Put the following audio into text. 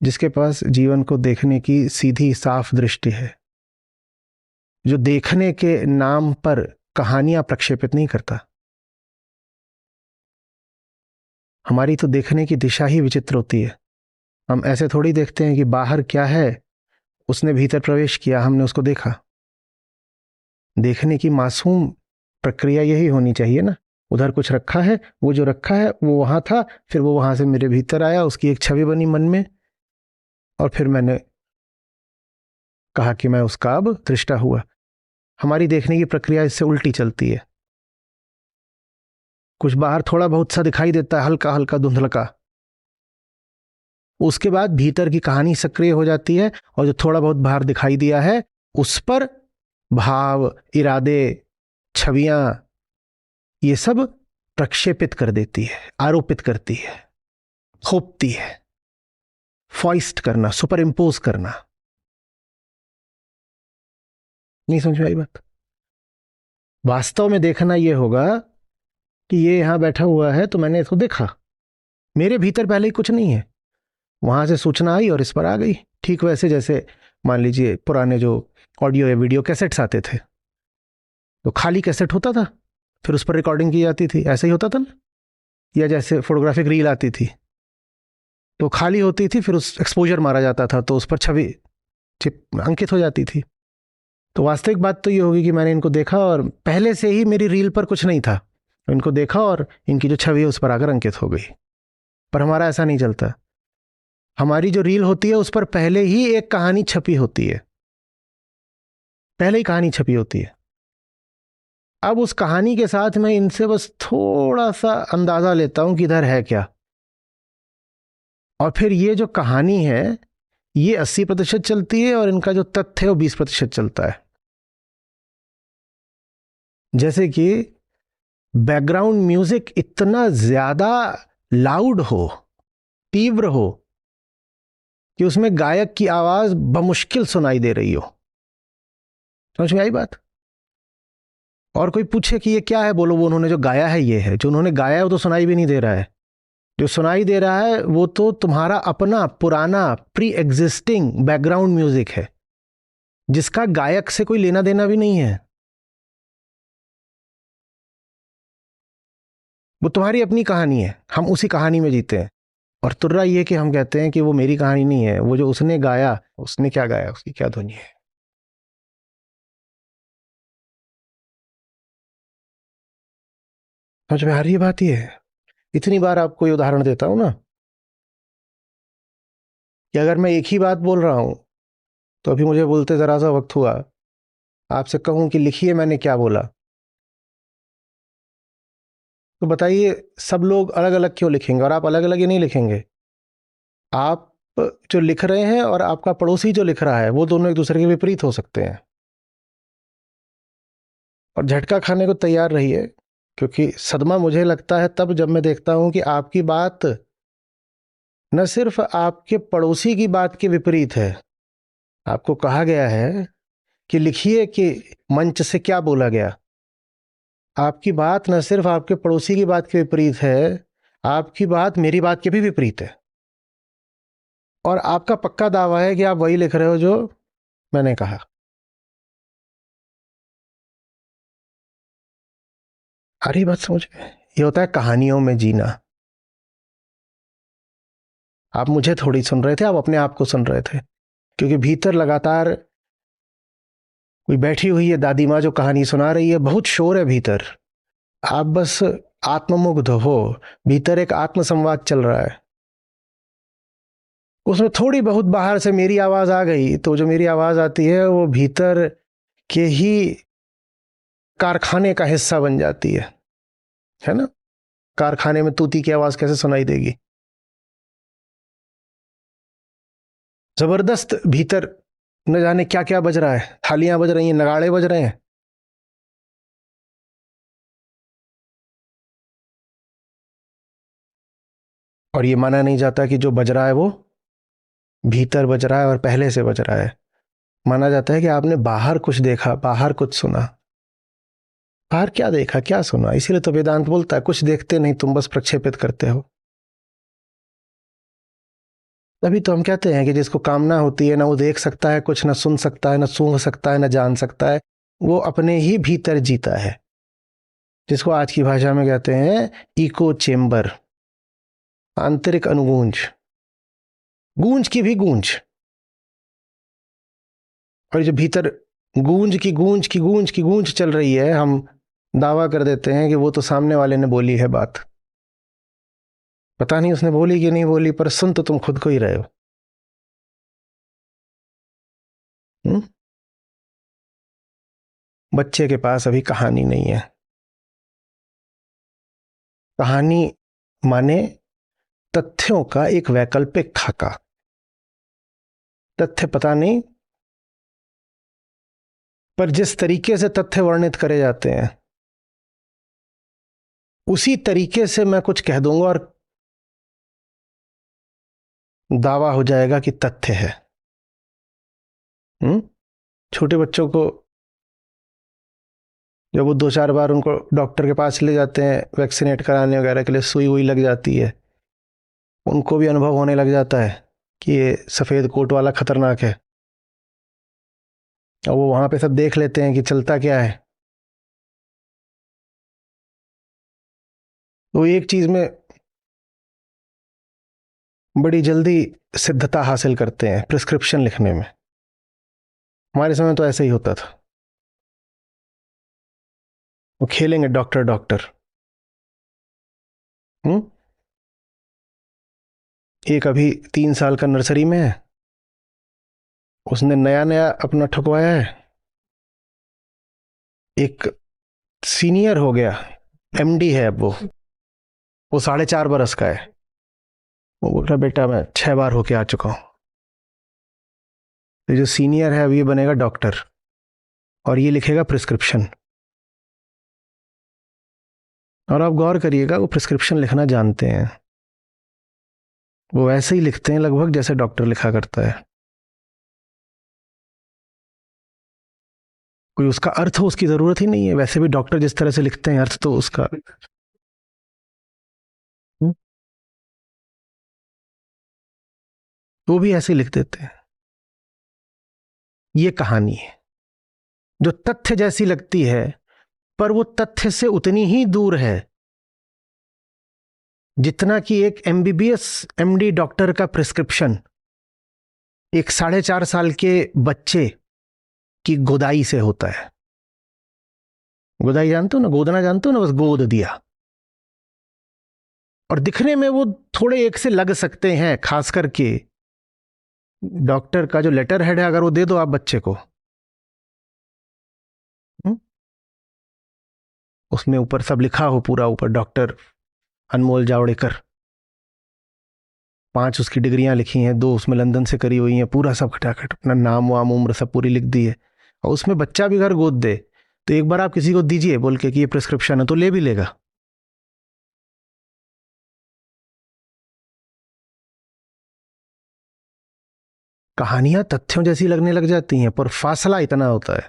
जिसके पास जीवन को देखने की सीधी साफ दृष्टि है, जो देखने के नाम पर कहानियां प्रक्षेपित नहीं करता। हमारी तो देखने की दिशा ही विचित्र होती है। हम ऐसे थोड़ी देखते हैं कि बाहर क्या है, उसने भीतर प्रवेश किया, हमने उसको देखा। देखने की मासूम प्रक्रिया यही होनी चाहिए ना। उधर कुछ रखा है, वो जो रखा है वो वहां था, फिर वो वहां से मेरे भीतर आया, उसकी एक छवि बनी मन में, और फिर मैंने कहा कि मैं उसका अब दृष्टा हुआ। हमारी देखने की प्रक्रिया इससे उल्टी चलती है। कुछ बाहर थोड़ा बहुत सा दिखाई देता है, हल्का हल्का धुंधलका, उसके बाद भीतर की कहानी सक्रिय हो जाती है, और जो थोड़ा बहुत बाहर दिखाई दिया है उस पर भाव, इरादे, छवियां, ये सब प्रक्षेपित कर देती है, आरोपित करती है, थोपती है। फॉइस्ट करना, सुपर इम्पोज करना। नहीं समझ में आई बात? वास्तव में देखना यह होगा कि ये यहां बैठा हुआ है तो मैंने इसको देखा, मेरे भीतर पहले ही कुछ नहीं है, वहां से सूचना आई और इस पर आ गई। ठीक वैसे जैसे मान लीजिए पुराने जो ऑडियो या वीडियो कैसेट्स आते थे, तो खाली कैसेट होता था, फिर उस पर रिकॉर्डिंग की जाती थी, ऐसा ही होता था ना। या जैसे फोटोग्राफिक रील आती थी, तो खाली होती थी, फिर उस एक्सपोजर मारा जाता था, तो उस पर छवि अंकित हो जाती थी। तो वास्तविक बात तो ये होगी कि मैंने इनको देखा और पहले से ही मेरी रील पर कुछ नहीं था, इनको देखा और इनकी जो छवि है उस पर आकर अंकित हो गई। पर हमारा ऐसा नहीं चलता। हमारी जो रील होती है उस पर पहले ही एक कहानी छपी होती है, पहले ही कहानी छपी होती है। अब उस कहानी के साथ मैं इनसे बस थोड़ा सा अंदाजा लेता हूं कि इधर है क्या, और फिर ये जो कहानी है ये 80% चलती है और इनका जो तथ्य है वो 20% चलता है। जैसे कि बैकग्राउंड म्यूजिक इतना ज्यादा लाउड हो, तीव्र हो, कि उसमें गायक की आवाज बमुश्किल सुनाई दे रही हो। समझ में आई बात? और कोई पूछे कि ये क्या है, बोलो वो उन्होंने जो गाया है ये है। जो उन्होंने गाया है वो तो सुनाई भी नहीं दे रहा है। जो सुनाई दे रहा है वो तो तुम्हारा अपना पुराना प्री एग्जिस्टिंग बैकग्राउंड म्यूजिक है, जिसका गायक से कोई लेना देना भी नहीं है। वो तुम्हारी अपनी कहानी है, हम उसी कहानी में जीते हैं। और तुर्रा ये कि हम कहते हैं कि वो मेरी कहानी नहीं है, वो जो उसने गाया, उसने क्या गाया, उसकी क्या ध्वनि है। समझ में आ रही है बात? ये इतनी बार आपको ये उदाहरण देता हूं ना, कि अगर मैं एक ही बात बोल रहा हूं, तो अभी मुझे बोलते जरा सा वक्त हुआ, आपसे कहूं कि लिखिए मैंने क्या बोला, तो बताइए सब लोग अलग अलग क्यों लिखेंगे? और आप अलग अलग ही नहीं लिखेंगे। आप जो लिख रहे हैं और आपका पड़ोसी जो लिख रहा है, वो दोनों एक दूसरे के विपरीत हो सकते हैं। और झटका खाने को तैयार रहिए, क्योंकि सदमा मुझे लगता है तब जब मैं देखता हूं कि आपकी बात न सिर्फ आपके पड़ोसी की बात के विपरीत है। आपको कहा गया है कि लिखिए कि मंच से क्या बोला गया। आपकी बात न सिर्फ आपके पड़ोसी की बात के विपरीत है, आपकी बात मेरी बात के भी विपरीत है। और आपका पक्का दावा है कि आप वही लिख रहे हो जो मैंने कहा। आ रही बात समझ में? ये होता है कहानियों में जीना। आप मुझे थोड़ी सुन रहे थे, आप अपने आप को सुन रहे थे, क्योंकि भीतर लगातार कोई बैठी हुई है दादी माँ जो कहानी सुना रही है, बहुत शोर है भीतर। आप बस आत्ममुग्ध हो, भीतर एक आत्मसंवाद चल रहा है। उसमें थोड़ी बहुत बाहर से मेरी आवाज आ गई, तो जो मेरी आवाज आती है वो भीतर के ही कारखाने का हिस्सा बन जाती है ना। कारखाने में तूती की आवाज कैसे सुनाई देगी? जबरदस्त भीतर न जाने क्या क्या बज रहा है, थालियां बज रही हैं, नगाड़े बज रहे हैं। और ये माना नहीं जाता कि जो बज रहा है वो भीतर बज रहा है और पहले से बज रहा है। माना जाता है कि आपने बाहर कुछ देखा, बाहर कुछ सुना। बाहर क्या देखा, क्या सुना? इसीलिए तो वेदांत बोलता है कुछ देखते नहीं, तुम बस प्रक्षेपित करते हो। तभी तो हम कहते हैं कि जिसको कामना होती है ना वो देख सकता है कुछ, ना सुन सकता है, ना सूंघ सकता है, ना जान सकता है, वो अपने ही भीतर जीता है, जिसको आज की भाषा में कहते हैं इको चेम्बर, आंतरिक अनुगूंज, गूंज की भी गूंज। और जो भीतर गूंज की गूंज की गूंज की गूंज चल रही है, हम दावा कर देते हैं कि वो तो सामने वाले ने बोली है बात। पता नहीं उसने बोली कि नहीं बोली, पर सुन तो तुम खुद को ही रहे हो। हुँ? बच्चे के पास अभी कहानी नहीं है। कहानी माने तथ्यों का एक वैकल्पिक खाका। तथ्य पता नहीं, पर जिस तरीके से तथ्य वर्णित करे जाते हैं उसी तरीके से मैं कुछ कह दूंगा और दावा हो जाएगा कि तथ्य है। छोटे बच्चों को जब वो 2-4 बार उनको डॉक्टर के पास ले जाते हैं वैक्सीनेट कराने वगैरह के लिए, सुई वुई लग जाती है, उनको भी अनुभव होने लग जाता है कि ये सफ़ेद कोट वाला खतरनाक है, और वो वहाँ पे सब देख लेते हैं कि चलता क्या है। तो एक चीज़ में बड़ी जल्दी सिद्धता हासिल करते हैं, प्रिस्क्रिप्शन लिखने में। हमारे समय तो ऐसे ही होता था, वो खेलेंगे डॉक्टर डॉक्टर। हम्म एक अभी 3 साल का नर्सरी में है, उसने नया नया अपना ठुकवाया है। एक सीनियर हो गया, एमडी है अब वो 4.5 बरस का है। वो बोल रहा बेटा मैं 6 बार होके आ चुका हूँ। तो जो सीनियर है अब ये बनेगा डॉक्टर और ये लिखेगा प्रिस्क्रिप्शन। और आप गौर करिएगा वो प्रिस्क्रिप्शन लिखना जानते हैं, वो ऐसे ही लिखते हैं लगभग जैसे डॉक्टर लिखा करता है। कोई उसका अर्थ हो उसकी जरूरत ही नहीं है, वैसे भी डॉक्टर जिस तरह से लिखते हैं अर्थ तो उसका। वो भी ऐसे ही लिख देते हैं। ये कहानी है जो तथ्य जैसी लगती है, पर वो तथ्य से उतनी ही दूर है जितना कि एक एमबीबीएस एमडी डॉक्टर का प्रिस्क्रिप्शन एक 4.5 साल के बच्चे की गोदाई से होता है। गोदाई जानते हो ना, गोदना जानते हो ना, बस गोद दिया। और दिखने में वो थोड़े एक से लग सकते हैं, खास करके डॉक्टर का जो लेटर हेड है अगर वो दे दो आप बच्चे को, उसमें ऊपर सब लिखा हो, पूरा ऊपर डॉक्टर अनमोल जावड़ेकर, 5 उसकी डिग्रियां लिखी हैं, 2 उसमें लंदन से करी हुई हैं, पूरा सब खटाखट अपना नाम वाम उम्र सब पूरी लिख दी है, और उसमें बच्चा भी अगर गोद दे तो एक बार आप किसी को दीजिए बोल के कि ये प्रिस्क्रिप्शन है, तो ले भी लेगा। कहानियां तथ्यों जैसी लगने लग जाती हैं, पर फासला इतना होता है